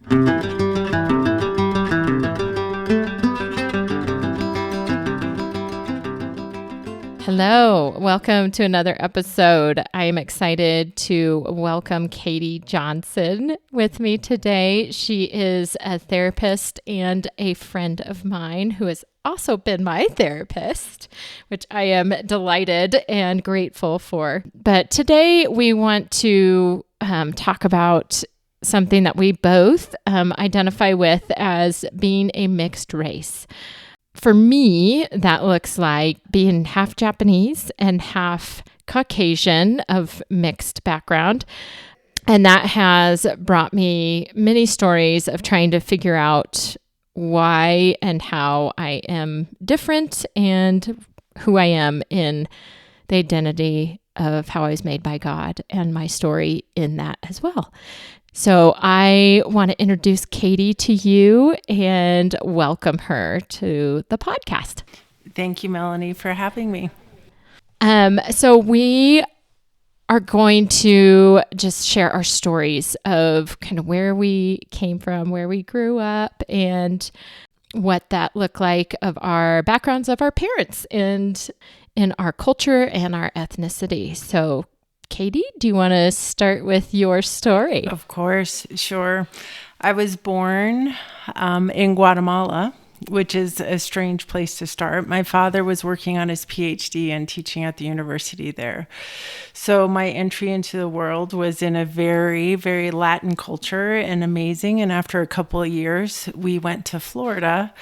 Hello, welcome to another episode. I am excited to welcome Katie Johnson with me today. She is a therapist and a friend of mine who has also been my therapist, which I am delighted and grateful for. But today we want to talk about something that we both identify with as being a mixed race. For me, that looks like being half Japanese and half Caucasian of mixed background. And that has brought me many stories of trying to figure out why and how I am different and who I am in the identity of how I was made by God and my story in that as well. So I want to introduce Katie to you and welcome her to the podcast. Thank you, Melanie, for having me. So we are going to just share our stories of kind of where we came from, where we grew up, and what that looked like of our backgrounds of our parents and in our culture and our ethnicity. So Katie, do you want to start with your story? Of course, sure. I was born in Guatemala, which is a strange place to start. My father was working on his PhD and teaching at the university there. So my entry into the world was in a very, very Latin culture and amazing. And after a couple of years, we went to Florida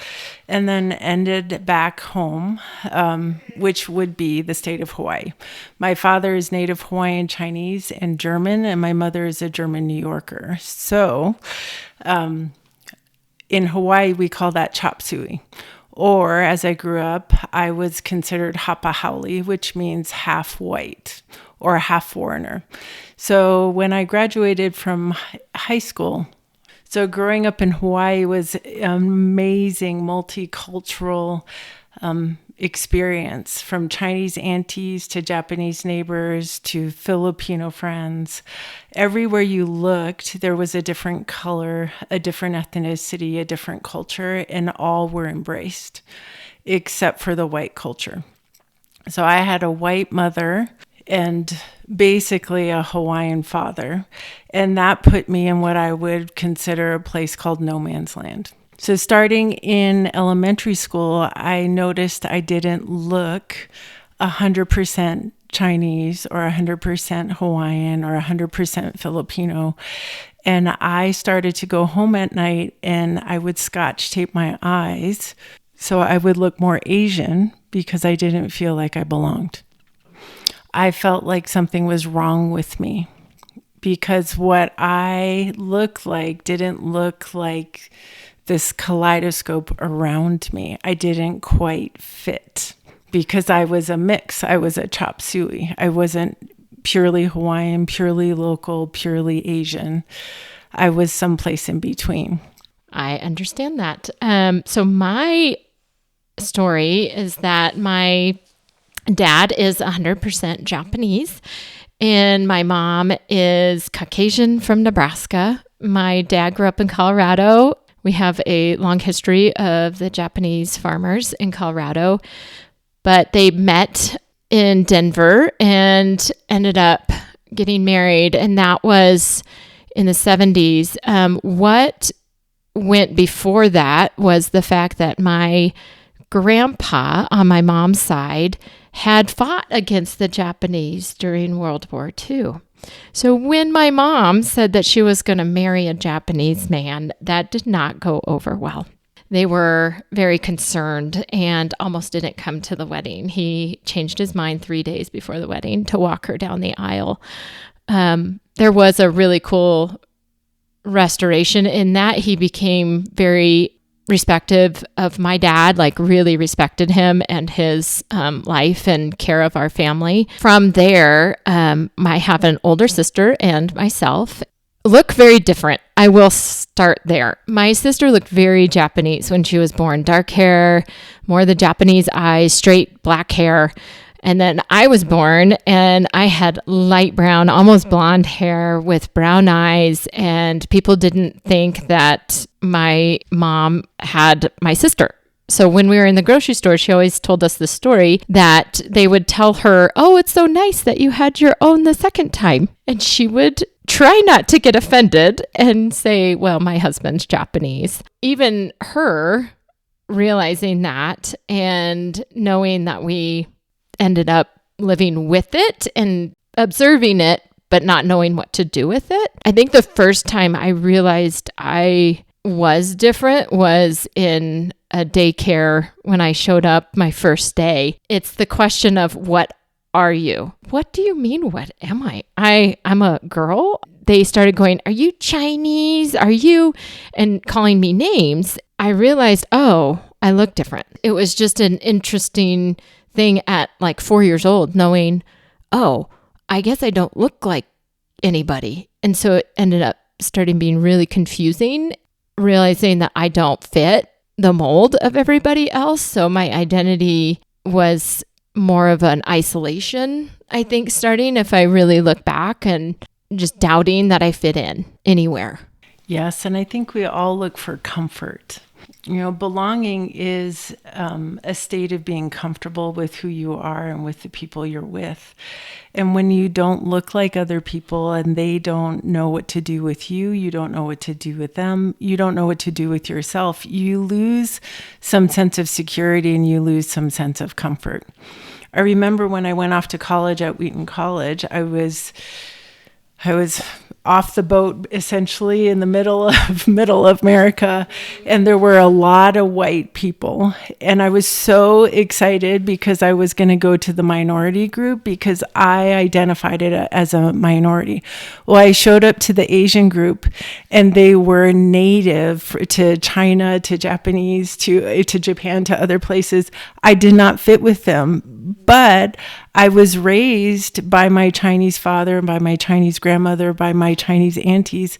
and then ended back home, which would be the state of Hawaii. My father is native Hawaiian, Chinese, and German, and my mother is a German New Yorker. So in Hawaii, we call that chop suey. Or as I grew up, I was considered hapahauli, which means half white or half foreigner. So when I graduated from high school, so growing up in Hawaii was an amazing multicultural experience, from Chinese aunties to Japanese neighbors to Filipino friends. Everywhere you looked, there was a different color, a different ethnicity, a different culture, and all were embraced, except for the white culture. So I had a white mother and basically a Hawaiian father, and that put me in what I would consider a place called no man's land. So starting in elementary school, I noticed I didn't look 100% Chinese or 100% Hawaiian or 100% Filipino. And I started to go home at night and I would scotch tape my eyes so I would look more Asian because I didn't feel like I belonged. I felt like something was wrong with me because what I looked like didn't look like this kaleidoscope around me. I didn't quite fit because I was a mix. I was a chop suey. I wasn't purely Hawaiian, purely local, purely Asian. I was someplace in between. I understand that. So my story is that my dad is 100% Japanese and my mom is Caucasian from Nebraska. My dad grew up in Colorado. We have a long history of the Japanese farmers in Colorado, but they met in Denver and ended up getting married, and that was in the 70s. What went before that was the fact that my grandpa on my mom's side had fought against the Japanese during World War II. So when my mom said that she was going to marry a Japanese man, that did not go over well. They were very concerned and almost didn't come to the wedding. He changed his mind 3 days before the wedding to walk her down the aisle. There was a really cool restoration in that. He became very respective of my dad, like really respected him and his life and care of our family. From there, I have an older sister and myself look very different. I will start there. My sister looked very Japanese when she was born. Dark hair, more the Japanese eyes, straight black hair. And then I was born and I had light brown, almost blonde hair with brown eyes. And people didn't think that my mom had my sister. So when we were in the grocery store, she always told us the story that they would tell her, oh, it's so nice that you had your own the second time. And she would try not to get offended and say, well, my husband's Japanese. Even her realizing that and knowing that we ended up living with it and observing it, but not knowing what to do with it. I think the first time I realized I was different was in a daycare when I showed up my first day. It's the question of, what are you? What do you mean, what am I? I'm a girl. They started going, are you Chinese? Are you? And calling me names. I realized, oh, I look different. It was just an interesting thing at like 4 years old, knowing, oh, I guess I don't look like anybody. And so it ended up starting being really confusing, realizing that I don't fit the mold of everybody else. So my identity was more of an isolation, I think, starting, if I really look back, and just doubting that I fit in anywhere. Yes, and I think we all look for comfort. You know, belonging is a state of being comfortable with who you are and with the people you're with. And when you don't look like other people and they don't know what to do with you, you don't know what to do with them, you don't know what to do with yourself, you lose some sense of security and you lose some sense of comfort. I remember when I went off to college at Wheaton College, I was off the boat essentially in the middle of America, and there were a lot of white people, and I was so excited because I was going to go to the minority group because I identified it as a minority. Well, I showed up to the Asian group and they were native to China, to Japanese, to Japan, to other places. I did not fit with them, but I was raised by my Chinese father, by my Chinese grandmother, by my Chinese aunties,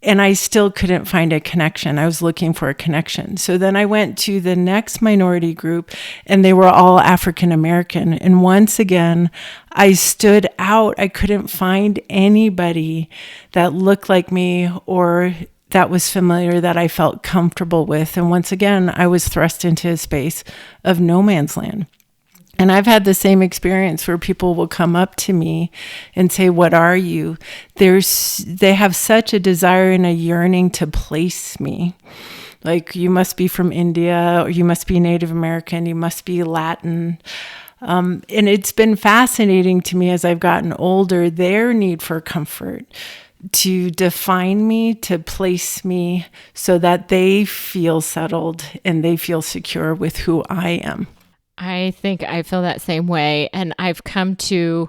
and I still couldn't find a connection. I was looking for a connection. So then I went to the next minority group, and they were all African American. And once again, I stood out. I couldn't find anybody that looked like me or that was familiar, that I felt comfortable with. And once again, I was thrust into a space of no man's land. And I've had the same experience where people will come up to me and say, what are you? They have such a desire and a yearning to place me. Like, you must be from India, or you must be Native American, you must be Latin. And it's been fascinating to me as I've gotten older, their need for comfort, to define me, to place me so that they feel settled and they feel secure with who I am. I think I feel that same way. And I've come to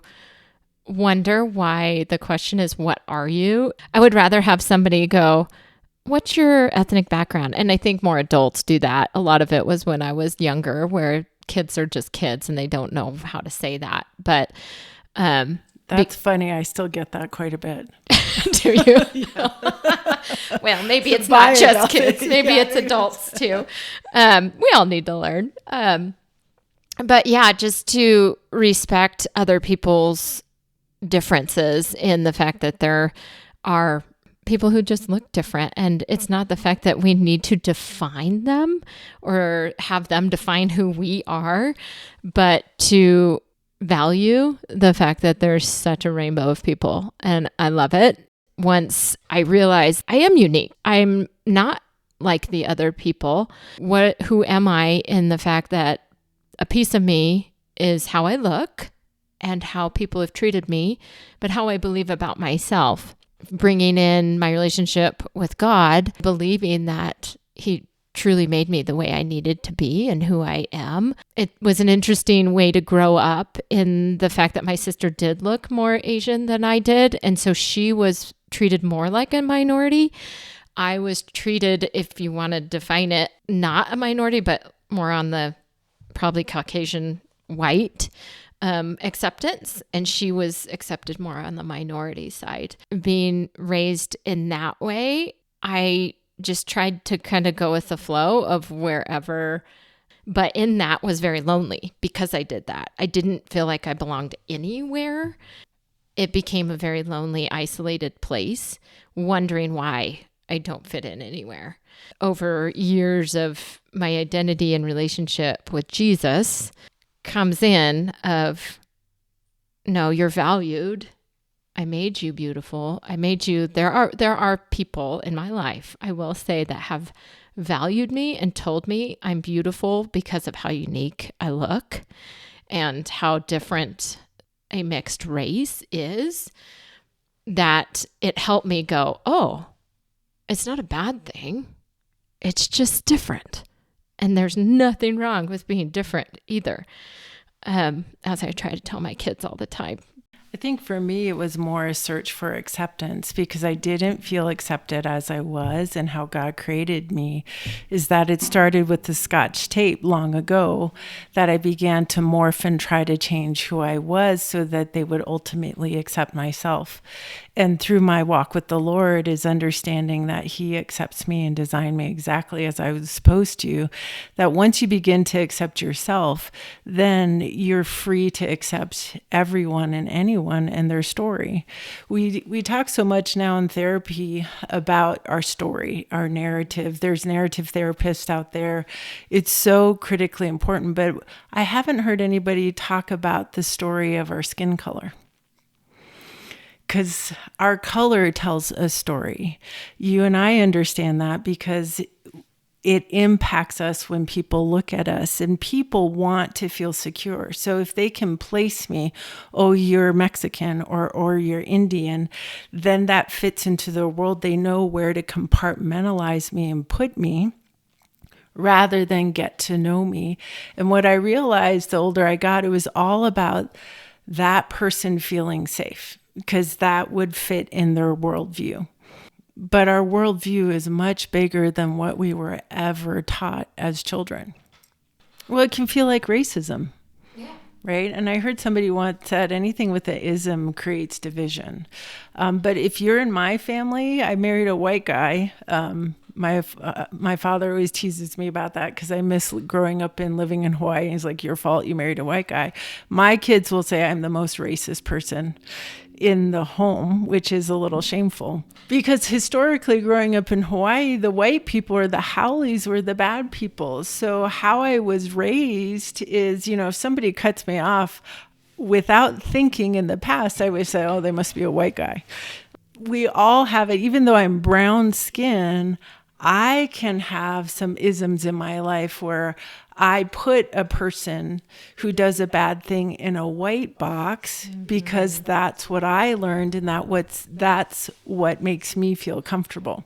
wonder why the question is, what are you? I would rather have somebody go, what's your ethnic background? And I think more adults do that. A lot of it was when I was younger, where kids are just kids and they don't know how to say that. But that's funny. I still get that quite a bit. Do you? Well, maybe it's not just kids. Maybe it's adults too. We all need to learn. But yeah, just to respect other people's differences in the fact that there are people who just look different. And it's not the fact that we need to define them or have them define who we are, but to value the fact that there's such a rainbow of people. And I love it. Once I realized I am unique, I'm not like the other people. Who am I in the fact that a piece of me is how I look and how people have treated me, but how I believe about myself. Bringing in my relationship with God, believing that He truly made me the way I needed to be and who I am. It was an interesting way to grow up in the fact that my sister did look more Asian than I did. And so she was treated more like a minority. I was treated, if you want to define it, not a minority, but more on the probably Caucasian white acceptance. And she was accepted more on the minority side. Being raised in that way, I just tried to kind of go with the flow of wherever But in that was very lonely because I did that. I didn't feel like I belonged anywhere. It became a very lonely, isolated place, wondering why I don't fit in anywhere. Over years of my identity and relationship with Jesus comes in of, no, you're valued. I made you beautiful. I made you. There are people in my life, I will say, that have valued me and told me I'm beautiful because of how unique I look and how different a mixed race is, that it helped me go, oh, it's not a bad thing. It's just different. And there's nothing wrong with being different either. As I try to tell my kids all the time. I think for me, it was more a search for acceptance because I didn't feel accepted as I was, and how God created me is that it started with the Scotch tape long ago, that I began to morph and try to change who I was so that they would ultimately accept myself. And through my walk with the Lord is understanding that He accepts me and designed me exactly as I was supposed to, that once you begin to accept yourself, then you're free to accept everyone and anyone and their story. We talk so much now in therapy about our story, our narrative. There's narrative therapists out there. It's so critically important, but I haven't heard anybody talk about the story of our skin color. Because our color tells a story. You and I understand that because it impacts us when people look at us, and people want to feel secure. So if they can place me, oh, you're Mexican or you're Indian, then that fits into their world. They know where to compartmentalize me and put me, rather than get to know me. And what I realized the older I got, it was all about that person feeling safe, because that would fit in their worldview. But our worldview is much bigger than what we were ever taught as children. Well, it can feel like racism, right? And I heard somebody once said anything with the ism creates division. But if you're in my family, I married a white guy. My father always teases me about that because I miss growing up and living in Hawaii. He's like, your fault, you married a white guy. My kids will say I'm the most racist person in the home, which is a little shameful. Because historically, growing up in Hawaii, the white people or the haoles were the bad people. So how I was raised is, if somebody cuts me off without thinking in the past, I would say, oh, they must be a white guy. We all have it. Even though I'm brown skin, I can have some isms in my life where I put a person who does a bad thing in a white box because that's what I learned, and that's what makes me feel comfortable.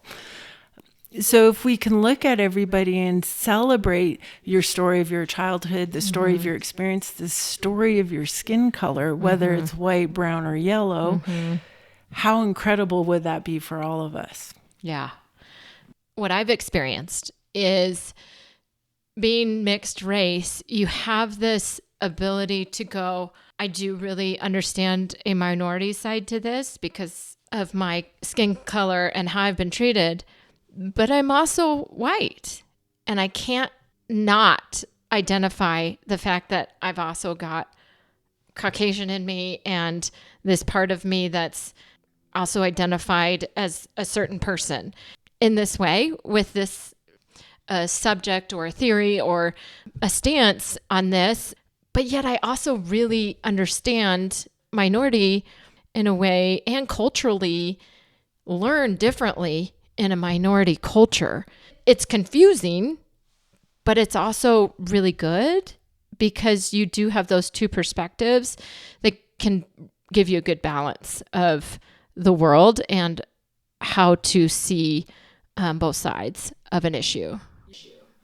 So if we can look at everybody and celebrate your story of your childhood, the story of your experience, the story of your skin color, whether it's white, brown, or yellow, how incredible would that be for all of us? Yeah. What I've experienced is being mixed race, you have this ability to go, I do really understand a minority side to this because of my skin color and how I've been treated, but I'm also white, and I can't not identify the fact that I've also got Caucasian in me and this part of me that's also identified as a certain person. In this way, with this subject or a theory or a stance on this, but yet I also really understand minority in a way, and culturally learn differently in a minority culture. It's confusing, but it's also really good because you do have those two perspectives that can give you a good balance of the world and how to see both sides of an issue.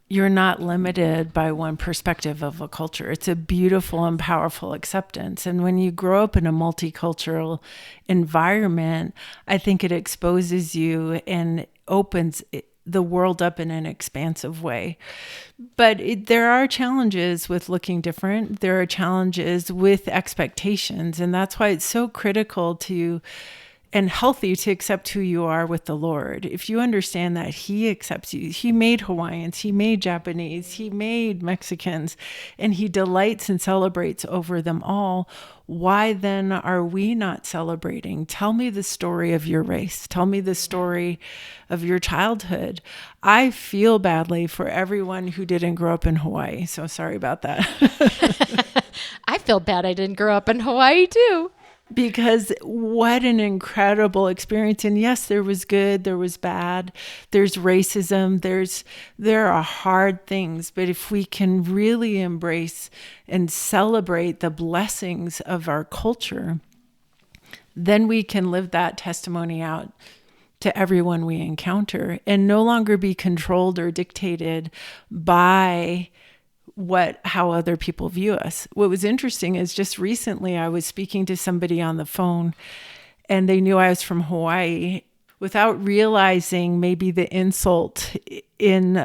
You're not limited by one perspective of a culture. It's a beautiful and powerful acceptance. And when you grow up in a multicultural environment, I think it exposes you and opens the world up in an expansive way. But there are challenges with looking different. There are challenges with expectations. And that's why it's so critical to and healthy to accept who you are with the Lord. If you understand that He accepts you, He made Hawaiians, He made Japanese, He made Mexicans, and He delights and celebrates over them all, why then are we not celebrating? Tell me the story of your race. Tell me the story of your childhood. I feel badly for everyone who didn't grow up in Hawaii, so sorry about that. I feel bad I didn't grow up in Hawaii too. Because what an incredible experience. And yes, there was good, there was bad, there's racism, there are hard things. But if we can really embrace and celebrate the blessings of our culture, then we can live that testimony out to everyone we encounter and no longer be controlled or dictated by how other people view us. What was interesting is just recently I was speaking to somebody on the phone and they knew I was from Hawaii without realizing maybe the insult in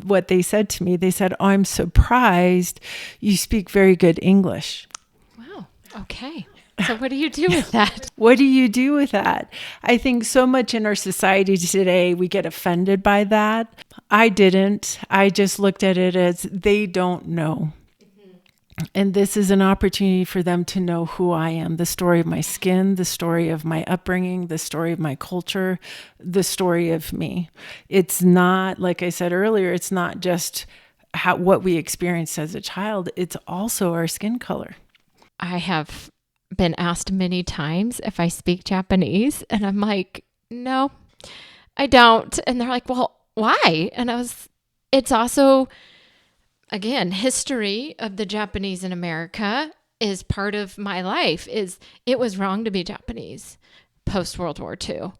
what they said to me. They said, "Oh, I'm surprised you speak very good English." Wow. Okay. So what do you do with that? What do you do with that? I think so much in our society today, we get offended by that. I didn't. I just looked at it as they don't know. And this is an opportunity for them to know who I am, the story of my skin, the story of my upbringing, the story of my culture, the story of me. It's not, like I said earlier, it's not just what we experienced as a child. It's also our skin color. I have been asked many times if I speak Japanese, and I'm like, no, I don't. And they're like, well, why? And it's also, again, history of the Japanese in America is part of my life. It was wrong to be Japanese post World War II.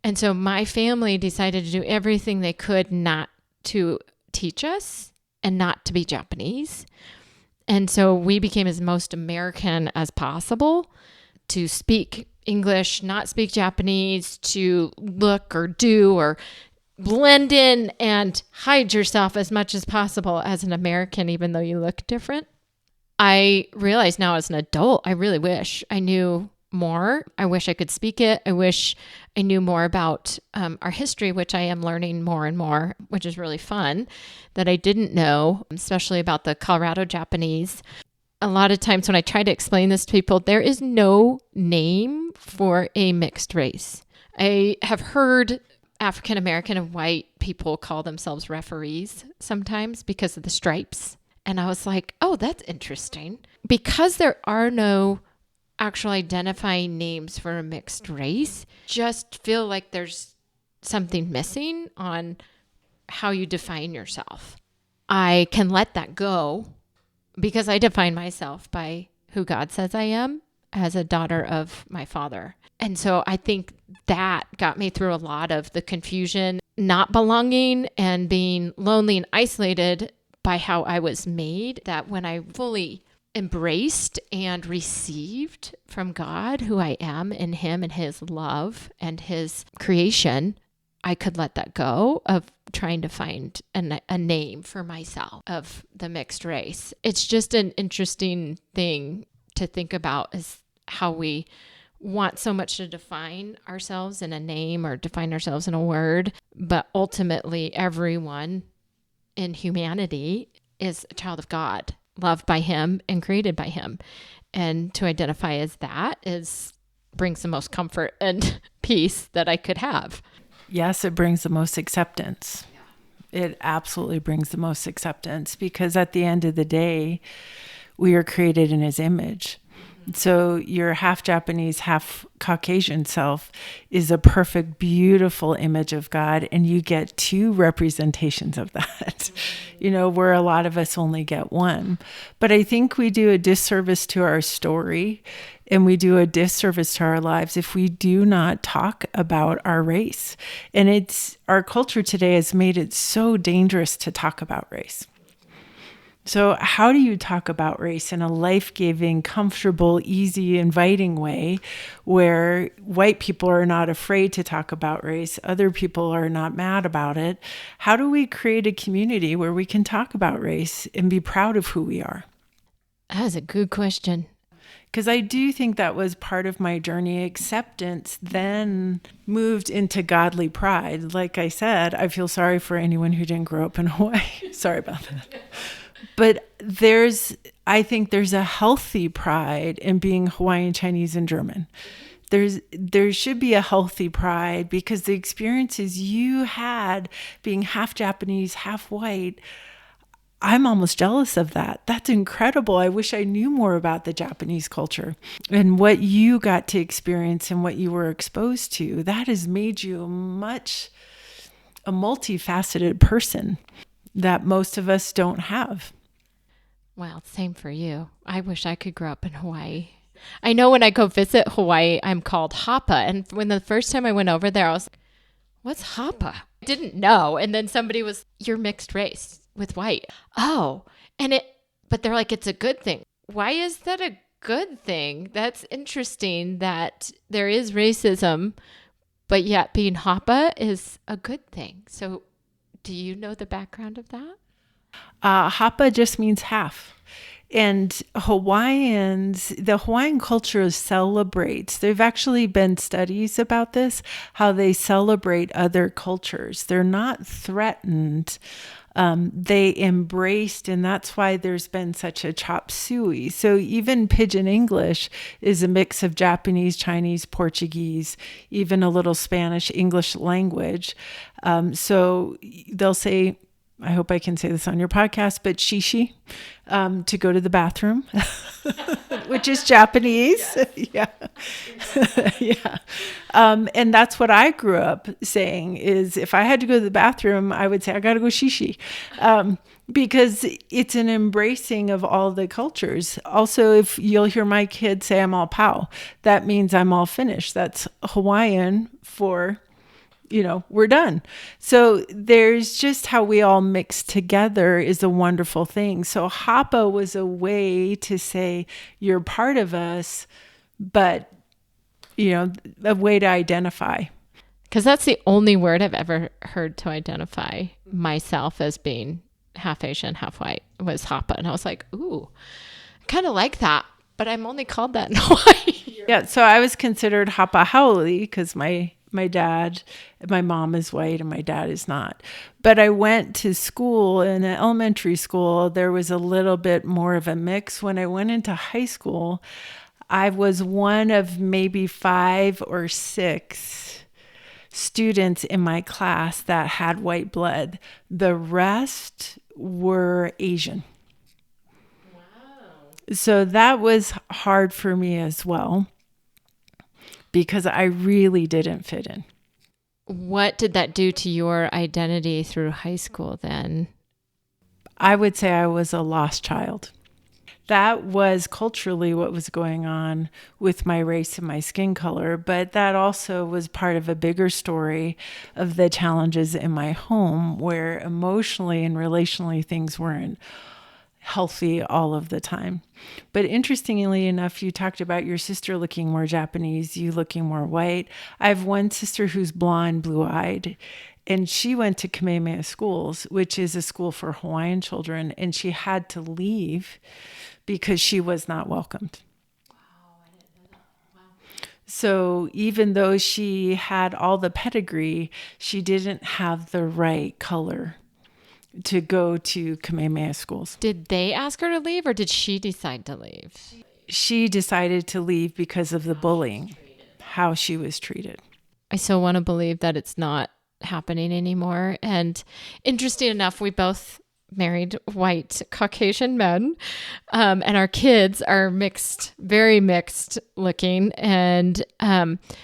And so my family decided to do everything they could not to teach us and not to be Japanese. And so we became as most American as possible, to speak English, not speak Japanese, to look or do or blend in and hide yourself as much as possible as an American, even though you look different. I realize now as an adult, I really wish I knew more. I wish I could speak it. I wish I knew more about our history, which I am learning more and more, which is really fun, that I didn't know, especially about the Colorado Japanese. A lot of times when I try to explain this to people, there is no name for a mixed race. I have heard African American and white people call themselves referees sometimes because of the stripes. And I was like, oh, that's interesting. Because there are no actual identifying names for a mixed race, just feel like there's something missing on how you define yourself. I can let that go because I define myself by who God says I am as a daughter of my Father. And so I think that got me through a lot of the confusion, not belonging and being lonely and isolated by how I was made, that when I fully embraced and received from God who I am in Him and His love and His creation, I could let that go of trying to find a name for myself of the mixed race. It's just an interesting thing to think about, is how we want so much to define ourselves in a name or define ourselves in a word, but ultimately everyone in humanity is a child of God, loved by Him and created by Him. And to identify as that brings the most comfort and peace that I could have. Yes, it brings the most acceptance. It absolutely brings the most acceptance, because at the end of the day, we are created in His image. So your half Japanese, half Caucasian self is a perfect, beautiful image of God. And you get two representations of that, where a lot of us only get one. But I think we do a disservice to our story, and we do a disservice to our lives if we do not talk about our race. And our culture today has made it so dangerous to talk about race. So how do you talk about race in a life-giving, comfortable, easy, inviting way where white people are not afraid to talk about race, other people are not mad about it? How do we create a community where we can talk about race and be proud of who we are? That is a good question. because I do think that was part of my journey. Acceptance then moved into godly pride. Like I said, I feel sorry for anyone who didn't grow up in Hawaii. Sorry about that. But I think there's a healthy pride in being Hawaiian, Chinese, and German. There should be a healthy pride because the experiences you had being half Japanese, half white, I'm almost jealous of that. That's incredible. I wish I knew more about the Japanese culture and what you got to experience and what you were exposed to. That has made you a multifaceted person that most of us don't have. Well, same for you. I wish I could grow up in Hawaii. I know when I go visit Hawaii, I'm called Hapa. And when the first time I went over there, I was like, what's Hapa? I didn't know. And then somebody was, you're mixed race with white. Oh, but they're like, it's a good thing. Why is that a good thing? That's interesting that there is racism, but yet being Hapa is a good thing. So do you know the background of that? Hapa just means half. And the Hawaiian culture celebrates. There've actually been studies about this, how they celebrate other cultures. They're not threatened. They embraced, and that's why there's been such a chop suey. So even Pidgin English is a mix of Japanese, Chinese, Portuguese, even a little Spanish, English language. So they'll say, I hope I can say this on your podcast, but shishi, to go to the bathroom, which is Japanese. Yeah. Yeah. And that's what I grew up saying is if I had to go to the bathroom, I would say, I got to go shishi. Because it's an embracing of all the cultures. Also, if you'll hear my kids say I'm all pau, that means I'm all finished. That's Hawaiian for we're done. So there's just how we all mix together is a wonderful thing. So Hapa was a way to say you're part of us, but, a way to identify. Because that's the only word I've ever heard to identify myself as being half Asian, half white was Hapa. And I was like, ooh, I kind of like that, but I'm only called that in Hawaii. Yeah. So I was considered Hapa Haole because my mom is white and my dad is not. But I went to school in an elementary school. There was a little bit more of a mix. When I went into high school, I was one of maybe 5 or 6 students in my class that had white blood. The rest were Asian. Wow. So that was hard for me as well, because I really didn't fit in. What did that do to your identity through high school then? I would say I was a lost child. That was culturally what was going on with my race and my skin color, but that also was part of a bigger story of the challenges in my home where emotionally and relationally things weren't healthy all of the time. But interestingly enough, you talked about your sister looking more Japanese, you looking more white. I have one sister who's blonde, blue-eyed, and she went to Kamehameha Schools, which is a school for Hawaiian children, and she had to leave because she was not welcomed. Wow, I didn't know that. Wow. So even though she had all the pedigree, she didn't have the right color to go to Kamehameha Schools. Did they ask her to leave or did she decide to leave? She decided to leave because of the bullying, how she was treated. I so want to believe that it's not happening anymore. And interesting enough, we both married white Caucasian men, and our kids are mixed, very mixed looking. And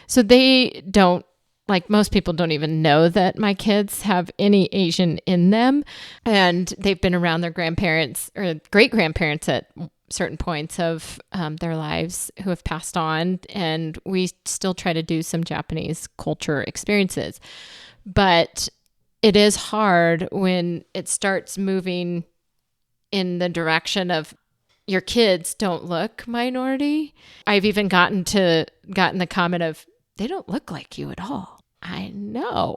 so they don't, like most people don't even know that my kids have any Asian in them. And they've been around their grandparents or great grandparents at certain points of their lives who have passed on. And we still try to do some Japanese culture experiences. But it is hard when it starts moving in the direction of your kids don't look minority. I've even gotten the comment of, they don't look like you at all. I know.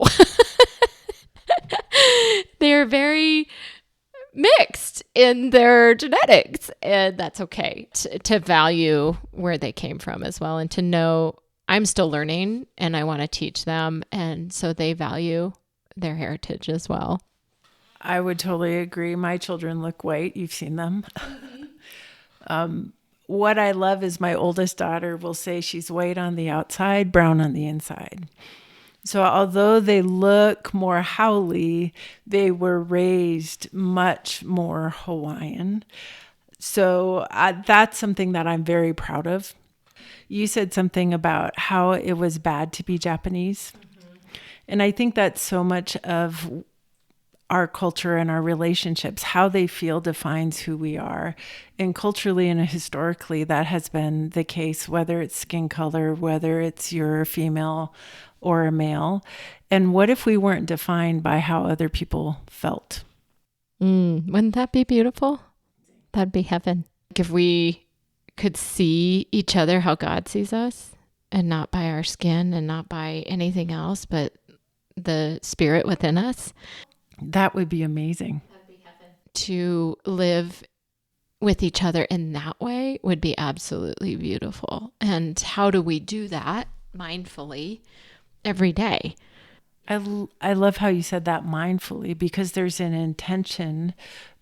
They're very mixed. in their genetics. And that's okay to value where they came from as well, and to know I'm still learning and I want to teach them. And so they value their heritage as well. I would totally agree. My children look white. You've seen them. What I love is my oldest daughter will say she's white on the outside, brown on the inside. So although they look more haole, they were raised much more Hawaiian. So that's something that I'm very proud of. You said something about how it was bad to be Japanese. And I think that's so much of our culture and our relationships. How they feel defines who we are. And culturally and historically, that has been the case, whether it's skin color, whether it's you're a female or a male. And what if we weren't defined by how other people felt? Wouldn't that be beautiful? That'd be heaven. If we could see each other how God sees us, and not by our skin and not by anything else, but the spirit within us. That would be amazing. To live with each other in that way would be absolutely beautiful. And how do we do that mindfully every day? I love how you said that, mindfully, because there's an intention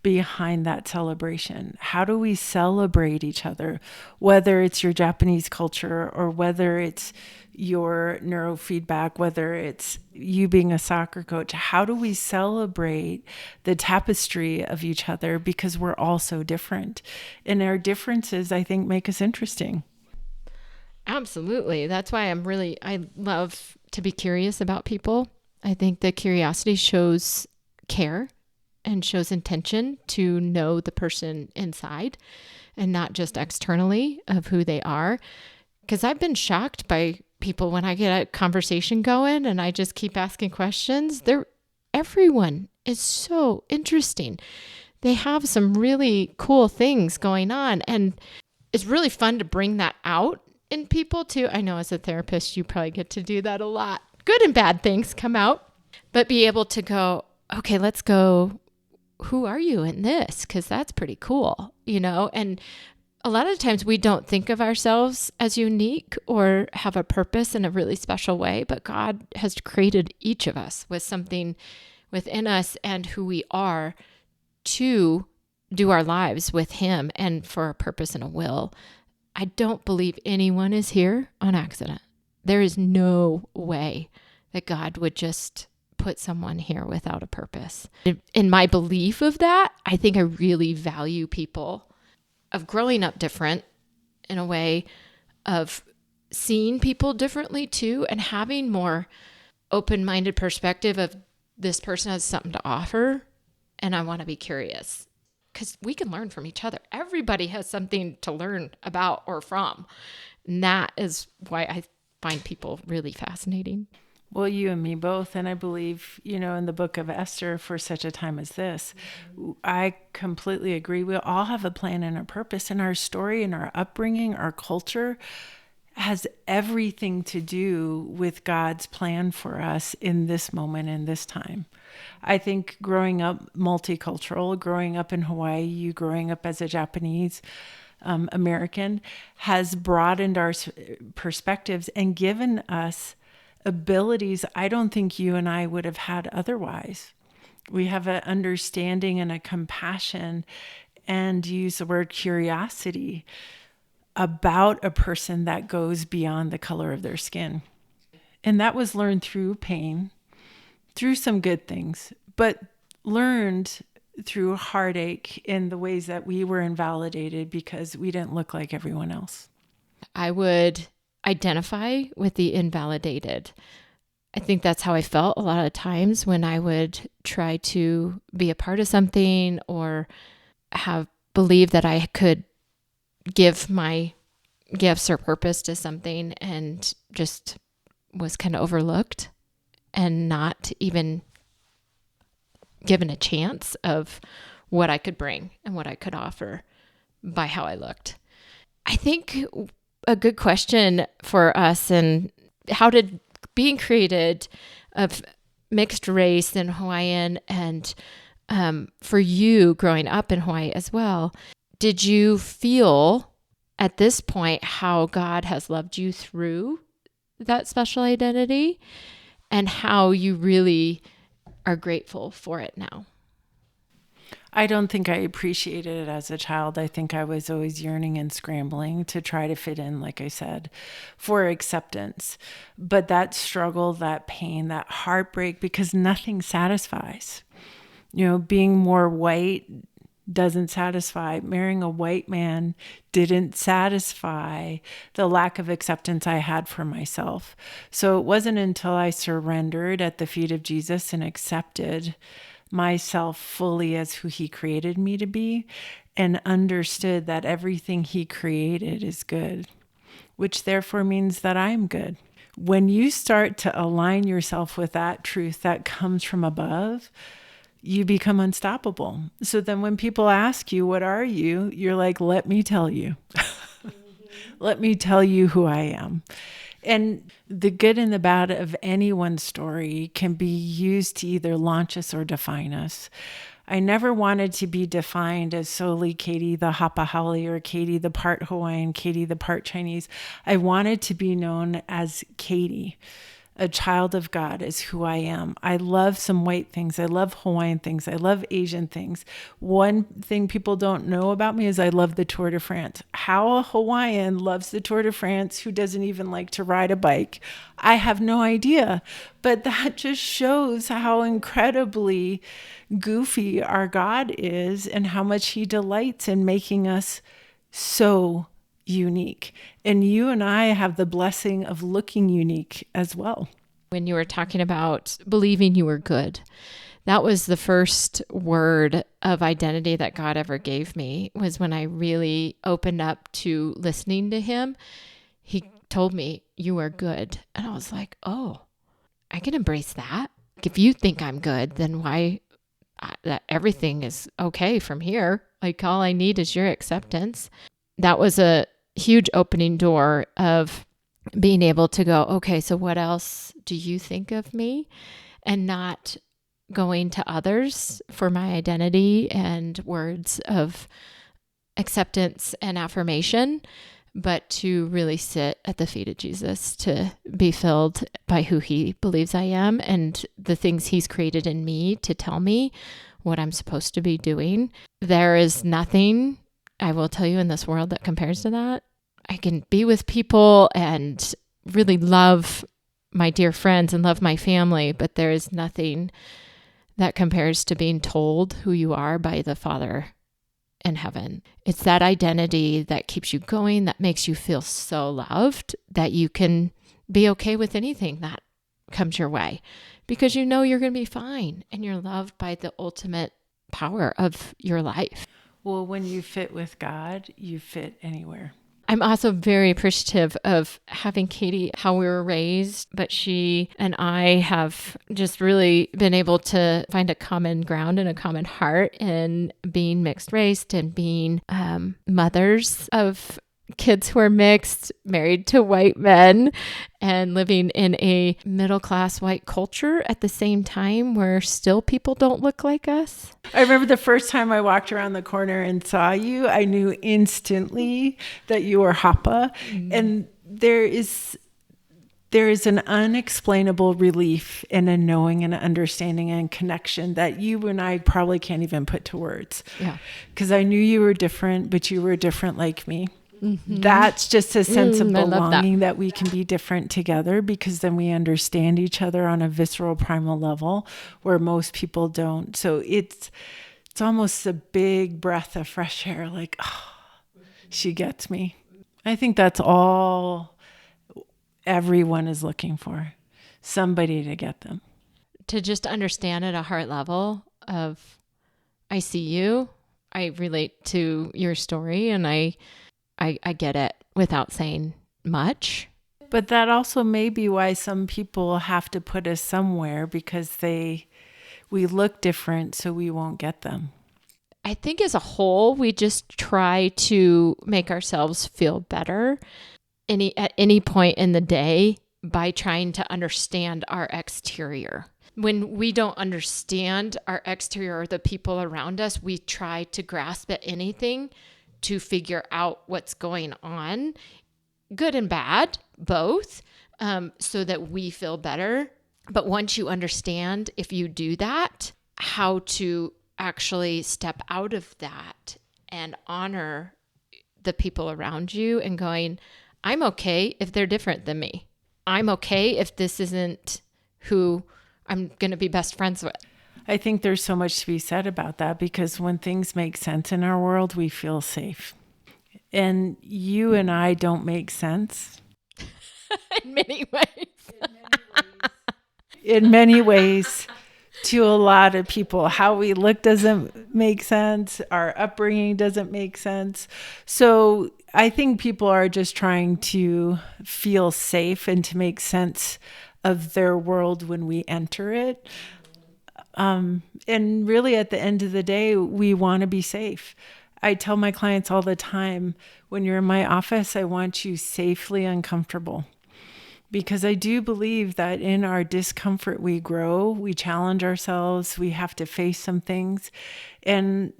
behind that celebration. How do we celebrate each other, whether it's your Japanese culture or whether it's your neurofeedback, whether it's you being a soccer coach? How do we celebrate the tapestry of each other, because we're all so different, and our differences, I think, make us interesting. Absolutely. That's why I love to be curious about people. I think that curiosity shows care and shows intention to know the person inside and not just externally of who they are. Because I've been shocked by people when I get a conversation going and I just keep asking questions. Everyone is so interesting. They have some really cool things going on, and it's really fun to bring that out in people too. I know as a therapist, you probably get to do that a lot. Good and bad things come out, but be able to go, okay, let's go. Who are you in this? Because that's pretty cool, And a lot of times we don't think of ourselves as unique or have a purpose in a really special way, but God has created each of us with something within us and who we are to do our lives with Him and for a purpose and a will. I don't believe anyone is here on accident. There is no way that God would just put someone here without a purpose. In my belief of that, I think I really value people, of growing up different in a way, of seeing people differently too, and having more open-minded perspective of this person has something to offer and I want to be curious. Because we can learn from each other. Everybody has something to learn about or from. And that is why I find people really fascinating. Well, you and me both. And I believe, in the book of Esther, for such a time as this, I completely agree. We all have a plan and a purpose, and our story and our upbringing, our culture has everything to do with God's plan for us in this moment, in this time. I think growing up multicultural, growing up in Hawaii, you growing up as a Japanese American, has broadened our perspectives and given us abilities I don't think you and I would have had otherwise. We have an understanding and a compassion, and use the word curiosity about a person that goes beyond the color of their skin. And that was learned through pain, through some good things, but learned through heartache in the ways that we were invalidated because we didn't look like everyone else. I would identify with the invalidated. I think that's how I felt a lot of times when I would try to be a part of something or have believed that I could give my gifts or purpose to something and just was kind of overlooked and not even given a chance of what I could bring and what I could offer by how I looked. I think a good question for us, and how did being created of mixed race and Hawaiian and For you growing up in Hawaii as well, did you feel at this point how God has loved you through that special identity and how you really are grateful for it now? I don't think I appreciated it as a child. I think I was always yearning and scrambling to try to fit in, like I said, for acceptance. But that struggle, that pain, that heartbreak, because nothing satisfies. Being more white doesn't satisfy. Marrying a white man didn't satisfy the lack of acceptance I had for myself. So it wasn't until I surrendered at the feet of Jesus and accepted myself fully as who he created me to be and understood that everything he created is good, which therefore means that I'm good. When you start to align yourself with that truth that comes from above, you become unstoppable. So then when people ask you, what are you? You're like, let me tell you. Let me tell you who I am. And the good and the bad of anyone's story can be used to either launch us or define us. I never wanted to be defined as solely Katie the Hapahali or Katie the part Hawaiian, Katie the part Chinese. I wanted to be known as Katie. A child of God is who I am. I love some white things. I love Hawaiian things. I love Asian things. One thing people don't know about me is I love the Tour de France. How a Hawaiian loves the Tour de France who doesn't even like to ride a bike, I have no idea. But that just shows how incredibly goofy our God is and how much he delights in making us so unique. And you and I have the blessing of looking unique as well. When you were talking about believing you were good, that was the first word of identity that God ever gave me, was when I really opened up to listening to him. He told me, you are good. And I was like, oh, I can embrace that. If you think I'm good, then why that everything is okay from here. Like all I need is your acceptance. That was a huge opening door of being able to go, okay, so what else do you think of me? And not going to others for my identity and words of acceptance and affirmation, but to really sit at the feet of Jesus, to be filled by who he believes I am and the things he's created in me to tell me what I'm supposed to be doing. There is nothing, I will tell you, in this world that compares to that. I can be with people and really love my dear friends and love my family, but there is nothing that compares to being told who you are by the Father in heaven. It's that identity that keeps you going, that makes you feel so loved that you can be okay with anything that comes your way because you know you're going to be fine and you're loved by the ultimate power of your life. Well, when you fit with God, you fit anywhere. I'm also very appreciative of having Katie, how we were raised, but she and I have just really been able to find a common ground and a common heart in being mixed race and being mothers of kids who are mixed, married to white men, and living in a middle-class white culture at the same time where still people don't look like us. I remember the first time I walked around the corner and saw you, I knew instantly that you were Hapa. And there is an unexplainable relief and a knowing and an understanding and connection that you and I probably can't even put to words. Yeah. Because I knew you were different, but you were different like me. Mm-hmm. That's just a sense of belonging that we can be different together, because then we understand each other on a visceral primal level where most people don't. So it's almost a big breath of fresh air, like, oh, she gets me. I think that's all everyone is looking for, somebody to get them. To just understand at a heart level of, I see you, I relate to your story, and I get it without saying much. But that also may be why some people have to put us somewhere, because we look different, so we won't get them. I think as a whole, we just try to make ourselves feel better at any point in the day by trying to understand our exterior. When we don't understand our exterior or the people around us, we try to grasp at anything to figure out what's going on, good and bad, both, so that we feel better. But once you understand, if you do that, how to actually step out of that and honor the people around you and going, I'm okay if they're different than me. I'm okay if this isn't who I'm going to be best friends with. I think there's so much to be said about that, because when things make sense in our world, we feel safe. And you and I don't make sense. In many ways. In many ways, to a lot of people. How we look doesn't make sense. Our upbringing doesn't make sense. So I think people are just trying to feel safe and to make sense of their world when we enter it. And really, at the end of the day, we want to be safe. I tell my clients all the time, when you're in my office, I want you safely uncomfortable. Because I do believe that in our discomfort, we grow, we challenge ourselves, we have to face some things. And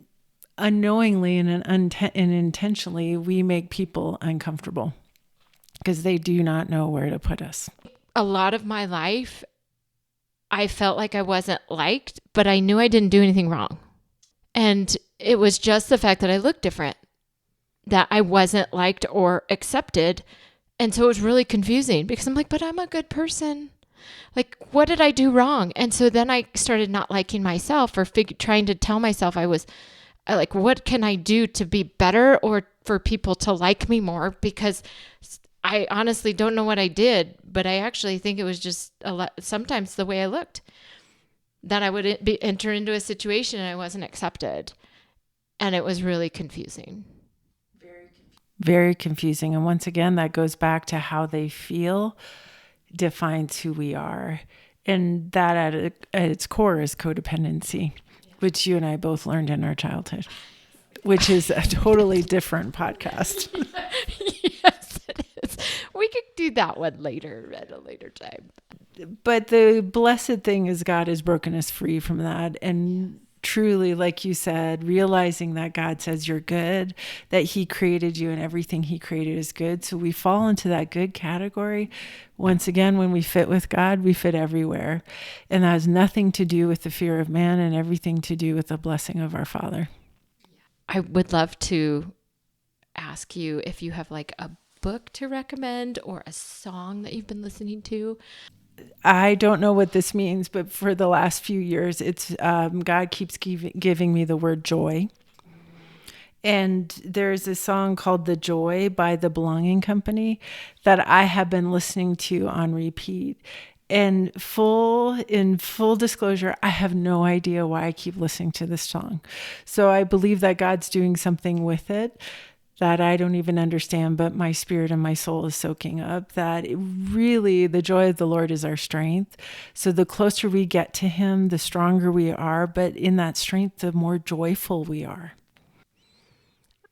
unknowingly and intentionally, we make people uncomfortable because they do not know where to put us. A lot of my life, I felt like I wasn't liked, but I knew I didn't do anything wrong. And it was just the fact that I looked different, that I wasn't liked or accepted. And so it was really confusing because I'm like, but I'm a good person. Like, what did I do wrong? And so then I started not liking myself or trying to tell myself I was like, what can I do to be better or for people to like me more? Because I honestly don't know what I did, but I actually think it was just sometimes the way I looked, that I would enter into a situation and I wasn't accepted. And it was really confusing. Very confusing. And once again, that goes back to how they feel defines who we are. And that at its core is codependency, which you and I both learned in our childhood, which is a totally different podcast. Yes, it is. We could do that one later at a later time. But the blessed thing is God has broken us free from that. And truly, like you said, realizing that God says you're good, that he created you and everything he created is good. So we fall into that good category. Once again, when we fit with God, we fit everywhere. And that has nothing to do with the fear of man and everything to do with the blessing of our Father. I would love to ask you if you have like a book to recommend or a song that you've been listening to. I don't know what this means, but for the last few years, it's God keeps giving me the word joy. And there's a song called The Joy by the Belonging Company that I have been listening to on repeat. And in full disclosure, I have no idea why I keep listening to this song. So I believe that God's doing something with it that I don't even understand, but my spirit and my soul is soaking up, that really the joy of the Lord is our strength. So the closer we get to him, the stronger we are, but in that strength, the more joyful we are.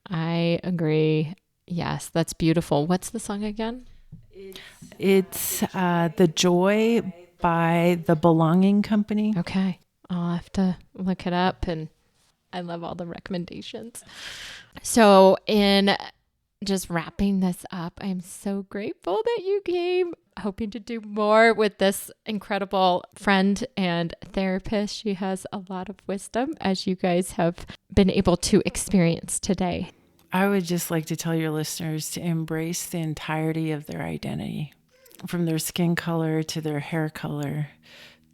I agree. Yes, that's beautiful. What's the song again? It's The Joy by the Belonging Company. Okay. I'll have to look it up, and I love all the recommendations. So in just wrapping this up, I'm so grateful that you came, hoping to do more with this incredible friend and therapist. She has a lot of wisdom, as you guys have been able to experience today. I would just like to tell your listeners to embrace the entirety of their identity, from their skin color to their hair color,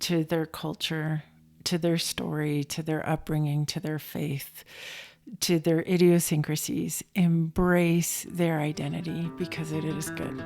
to their culture, to their story, to their upbringing, to their faith, to their idiosyncrasies. Embrace their identity because it is good.